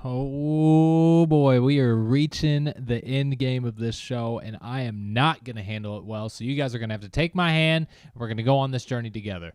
Oh boy, we are reaching the end game of this show, and I am not going to handle it well. So you guys are going to have to take my hand. We're going to go on this journey together.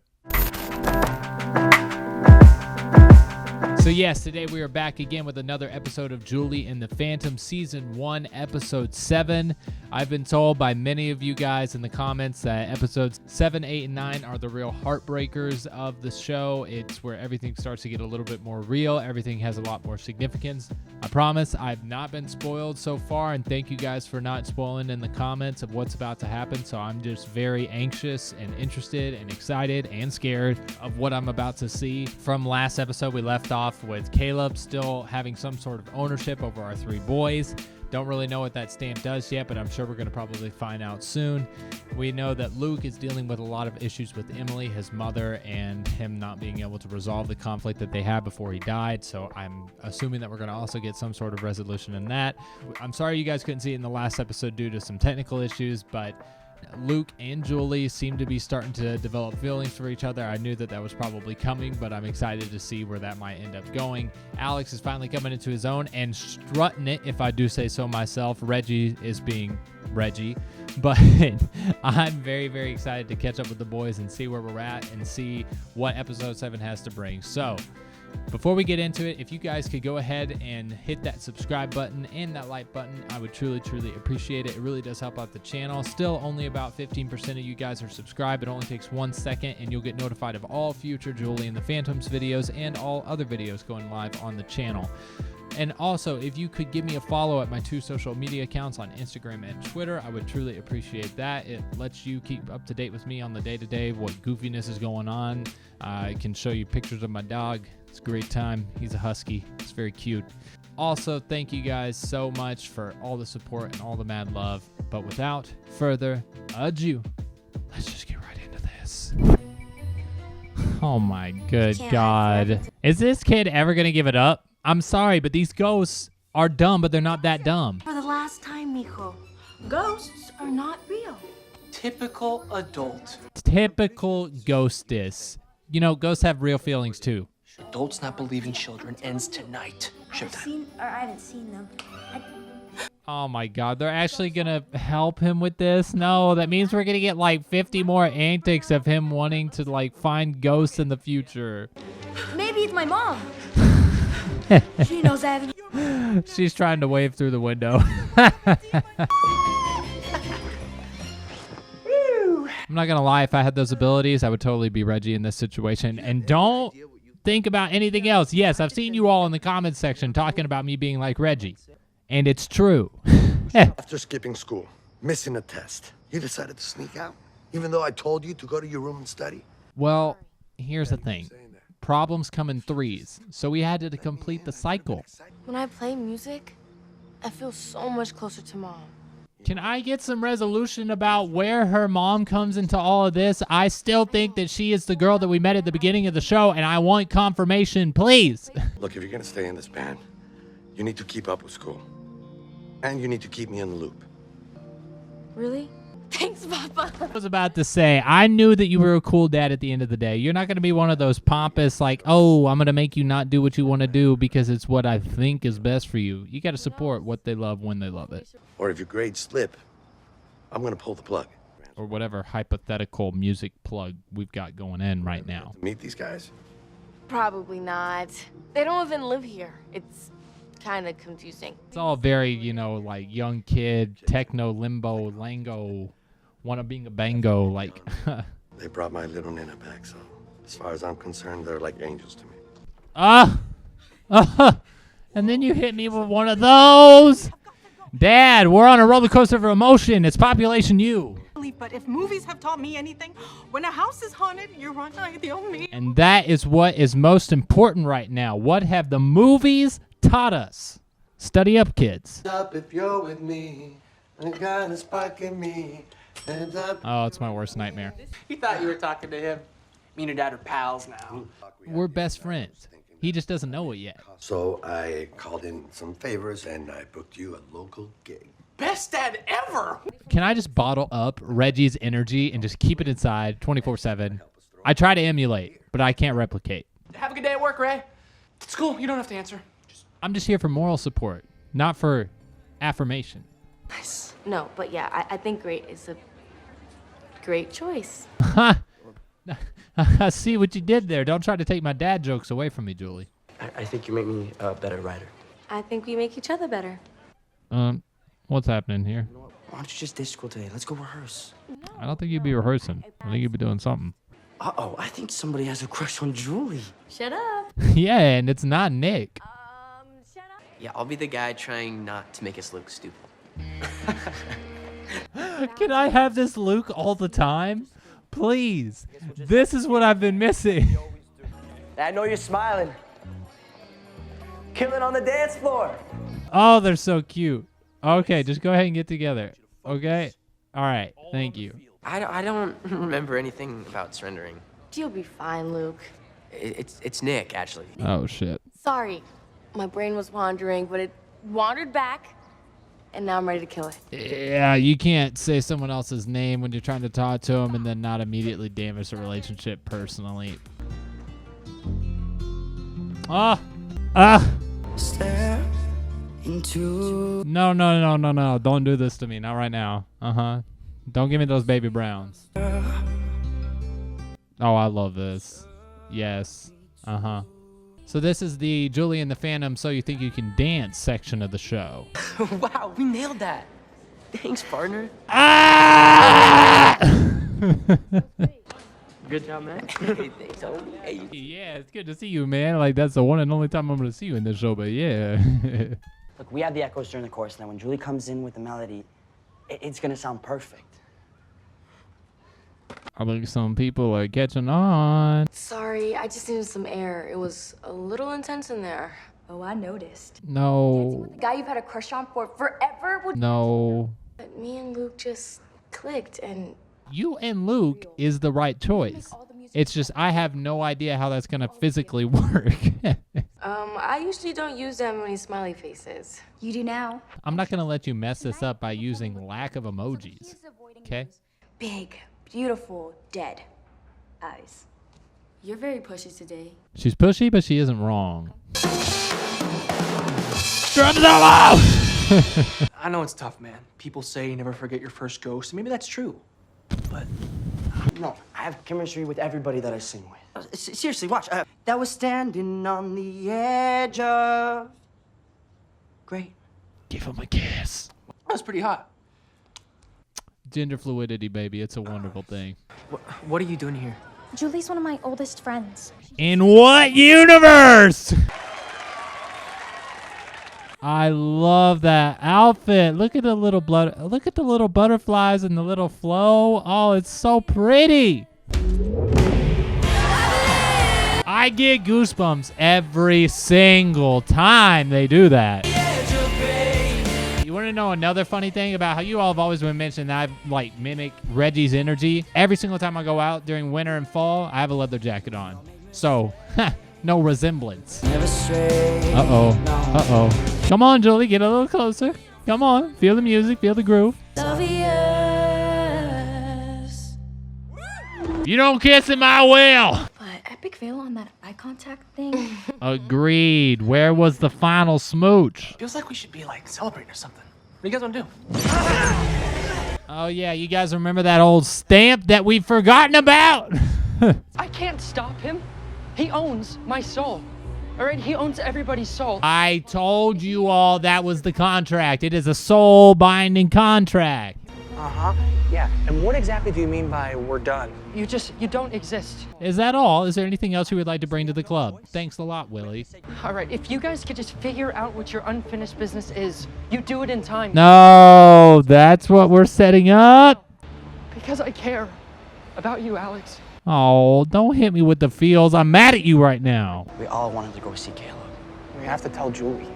So yes, today we are back again with another episode of Julie and the Phantom, Season 1, Episode 7. I've been told by many of you guys in the comments that Episodes 7, 8, and 9 are the real heartbreakers of the show. It's where everything starts to get a little bit more real. Everything has a lot more significance. I promise I've not been spoiled so far, and thank you guys for not spoiling in the comments of what's about to happen. So I'm just very anxious and interested and excited and scared of what I'm about to see. From last episode, we left off with Caleb still having some sort of ownership over our 3 boys. Don't really know what that stamp does yet, but I'm sure we're going to probably find out soon. We know that Luke is dealing with a lot of issues with Emily, his mother, and him not being able to resolve the conflict that they had before he died. So I'm assuming that we're going to also get some sort of resolution in that. I'm sorry you guys couldn't see it in the last episode due to some technical issues, but Luke and Julie seem to be starting to develop feelings for each other. I knew that that was probably coming, but I'm excited to see where that might end up going. Alex is finally coming into his own and strutting it, if I do say so myself. Reggie is being Reggie, but I'm very, very excited to catch up with the boys and see where we're at and see what Episode 7 has to bring. So before we get into it, if you guys could go ahead and hit that subscribe button and that like button, I would truly, truly appreciate it. It really does help out the channel. Still, only about 15% of you guys are subscribed. It only takes 1 second, and you'll get notified of all future Julie and the Phantoms videos and all other videos going live on the channel. And also, if you could give me a follow at my 2 social media accounts on Instagram and Twitter, I would truly appreciate that. It lets you keep up to date with me on the day-to-day, what goofiness is going on. I can show you pictures of my dog. It's a great time. He's a husky. It's very cute. Also, thank you guys so much for all the support and all the mad love. But without further ado, let's just get right into this. Oh my good God. Is this kid ever going to give it up? I'm sorry, but these ghosts are dumb, but they're not that dumb. For the last time, mijo. Ghosts are not real. Typical adult. Typical ghostess. You know, ghosts have real feelings too. Adults not believing children ends tonight. I haven't seen them. Oh my God, they're actually gonna help him with this? No, that means we're gonna get like 50 more antics of him wanting to like find ghosts in the future. Maybe it's my mom. She knows I haven't. She's trying to wave through the window. I'm not gonna lie, if I had those abilities, I would totally be Reggie in this situation. And don't think about anything else. Yes, I've seen you all in the comments section talking about me being like Reggie. And it's true. After skipping school, missing a test, you decided to sneak out, even though I told you to go to your room and study? Well, here's the thing. Problems come in 3s, so we had to complete the cycle. When I play music, I feel so much closer to mom. Can I get some resolution about where her mom comes into all of this? I still think that she is the girl that we met at the beginning of the show, and I want confirmation, please. Look, if you're gonna stay in this band, you need to keep up with school. And you need to keep me in the loop. Really? Thanks, Papa. I was about to say, I knew that you were a cool dad at the end of the day. You're not going to be one of those pompous, like, oh, I'm going to make you not do what you want to do because it's what I think is best for you. You got to support what they love when they love it. Or if your grades slip, I'm gonna pull the plug. Or whatever hypothetical music plug we've got going in right now. Meet these guys? Probably not. They don't even live here. It's kind of confusing. It's all very, you know, like young kid, techno, limbo, lango, wanna being a bango, like. They brought my little Nina back, so as far as I'm concerned, they're like angels to me. And then you hit me with one of those. Dad, we're on a roller coaster of emotion. It's Population U. But if movies have taught me anything, when a house is haunted, you're the only. And that is what is most important right now. What have the movies taught us? Study up, kids. Up if you're with me, I got a spark in me. Oh, it's my worst nightmare. You thought you were talking to him. Me and your dad are pals now. We're best friends. He just doesn't know it yet. So I called in some favors and I booked you a local gig. Best dad ever! Can I just bottle up Reggie's energy and just keep it inside 24/7? I try to emulate, but I can't replicate. Have a good day at work, Ray. It's cool. You don't have to answer. Just I'm just here for moral support, not for affirmation. No, but yeah, I think great is a great choice. I see what you did there. Don't try to take my dad jokes away from me, Julie. I think you make me a better writer. I think we make each other better. What's happening here? Why don't you just ditch school today? Let's go rehearse. I don't think you'd be rehearsing. I think you'd be doing something. Uh-oh, I think somebody has a crush on Julie. Shut up. Yeah, and it's not Nick. Shut up. Yeah, I'll be the guy trying not to make us look stupid. Can I have this Luke all the time? Please. This is what I've been missing. I know you're smiling. Killing on the dance floor. Oh, they're so cute. Okay, just go ahead and get together. Okay? All right. Thank you. I don't remember anything about surrendering. You'll be fine, Luke. It's Nick, actually. Oh, shit. Sorry. My brain was wandering, but it wandered back, and now I'm ready to kill it. Yeah, you can't say someone else's name when you're trying to talk to them and then not immediately damage the relationship personally. Stare into... No. Don't do this to me. Not right now. Don't give me those baby browns. Oh, I love this. Yes. So this is the Julie and the Phantom So You Think You Can Dance section of the show. Wow, we nailed that. Thanks, partner. Good job, man. Hey, thanks, homie. Hey, Yeah, it's good to see you, man. Like, that's the one and only time I'm going to see you in this show, but yeah. Look, we have the echoes during the chorus. Now, when Julie comes in with the melody, it's gonna sound perfect. I think some people are catching on. Sorry, I just needed some air. It was a little intense in there. Oh, I noticed. No. The guy you've had a crush on for forever would... No. But me and Luke just clicked, and You and Luke is the right choice. It's just I have no idea how that's going to physically work. I usually don't use that many smiley faces. You do now. I'm not going to let you mess this up by using lack of emojis. Okay? Big, beautiful, dead eyes. You're very pushy today. She's pushy, but she isn't wrong. Drum solo! I know it's tough, man. People say you never forget your first ghost, and maybe that's true. But No, I have chemistry with everybody that I sing with. Seriously, watch. That was standing on the edge of... Great. Give him a kiss. that was pretty hot. Gender fluidity, baby. It's a wonderful thing. What are you doing here? Julie's one of my oldest friends. In what universe? I love that outfit. Look at the little blood. Look at the little butterflies and the little flow. Oh, it's so pretty. I get goosebumps every single time they do that. You want to know another funny thing about how you all have always been mentioning that I like mimic Reggie's energy? Every single time I go out during winter and fall, I have a leather jacket on. So, no resemblance. Uh-oh. Uh-oh. Come on, Julie. Get a little closer. Come on. Feel the music. Feel the groove. You don't kiss in my will. But epic fail on that eye contact thing. Agreed. Where was the final smooch? Feels like we should be, like, celebrating or something. What do you guys want to do? Oh, yeah. You guys remember that old stamp that we've forgotten about? I can't stop him. He owns my soul. All right, he owns everybody's soul. I told you all that was the contract. It is a soul-binding contract. Uh-huh. Yeah. And what exactly do you mean by we're done? You don't exist. Is that all? Is there anything else you would like to bring to the club? Thanks a lot, Willie. All right, if you guys could just figure out what your unfinished business is, you do it in time. No, that's what we're setting up. Because I care about you, Alex. Oh, don't hit me with the feels. I'm mad at you right now. We all wanted to go see Caleb. We have to tell Julie.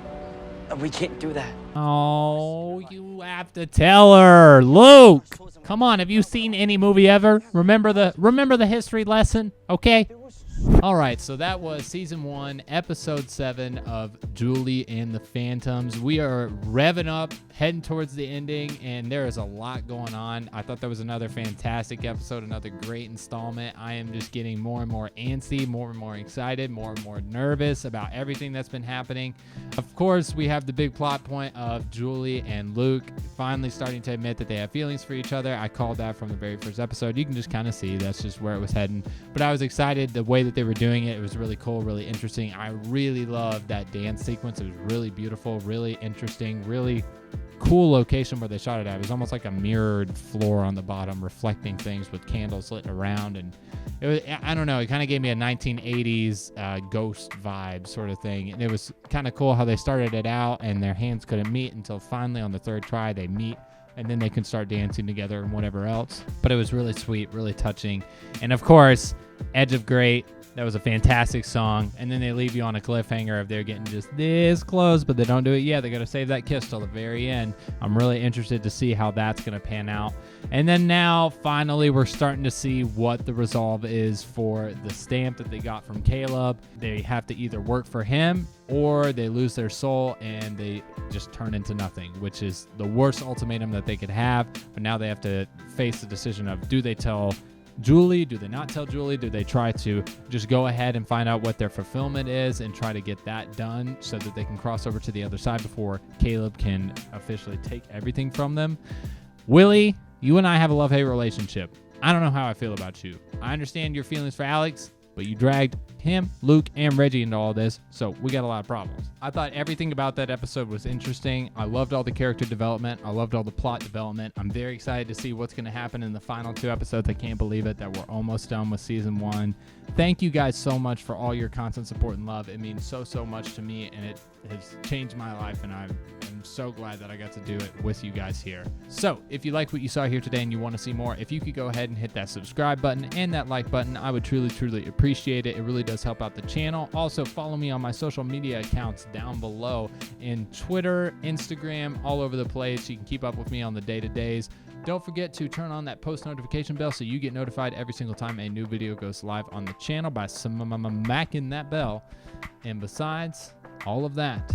We can't do that. Oh, you have to tell her. Luke, come on. Have you seen any movie ever? Remember the history lesson, okay? All right, so that was season 1, episode 7 of Julie and the Phantoms. We are revving up, heading towards the ending, and there is a lot going on. I thought that was another fantastic episode, another great installment. I am just getting more and more antsy, more and more excited, more and more nervous about everything that's been happening. Of course, we have the big plot point of Julie and Luke finally starting to admit that they have feelings for each other. I called that from the very first episode. You can just kind of see that's just where it was heading. But I was excited the way that they were doing it. It was really cool, really interesting. I really loved that dance sequence. It was really beautiful, really interesting, really cool location where they shot it at. It was almost like a mirrored floor on the bottom, reflecting things with candles lit around. And it was, I don't know, it kind of gave me a 1980s ghost vibe sort of thing. And it was kind of cool how they started it out and their hands couldn't meet until finally on the third try they meet. And then they can start dancing together and whatever else. But it was really sweet, really touching. And of course, Edge of Great. That was a fantastic song. And then they leave you on a cliffhanger of they're getting just this close, but they don't do it yet. They got to save that kiss till the very end. I'm really interested to see how that's going to pan out. And then now, finally, we're starting to see what the resolve is for the stamp that they got from Caleb. They have to either work for him or they lose their soul and they just turn into nothing, which is the worst ultimatum that they could have. But now they have to face the decision of, do they tell Julie? Do they not tell Julie? Do they try to just go ahead and find out what their fulfillment is and try to get that done so that they can cross over to the other side before Caleb can officially take everything from them? Willie, you and I have a love-hate relationship. I don't know how I feel about you. I understand your feelings for Alex, but you dragged him, Luke, and Reggie into all this, so we got a lot of problems. I thought everything about that episode was interesting. I loved all the character development. I loved all the plot development. I'm very excited to see what's going to happen in the final 2 episodes. I can't believe it that we're almost done with season 1. Thank you guys so much for all your constant support and love. It means so much to me, and it has changed my life, and I'm so glad that I got to do it with you guys here. So if you like what you saw here today and you want to see more, if you could go ahead and hit that subscribe button and that like button, I would truly appreciate it. It really does help out the channel. Also, follow me on my social media accounts down below in Twitter, Instagram, all over the place. You can keep up with me on the day-to-days. Don't forget to turn on that post notification bell so you get notified every single time a new video goes live on the channel by smacking that bell. And besides all of that,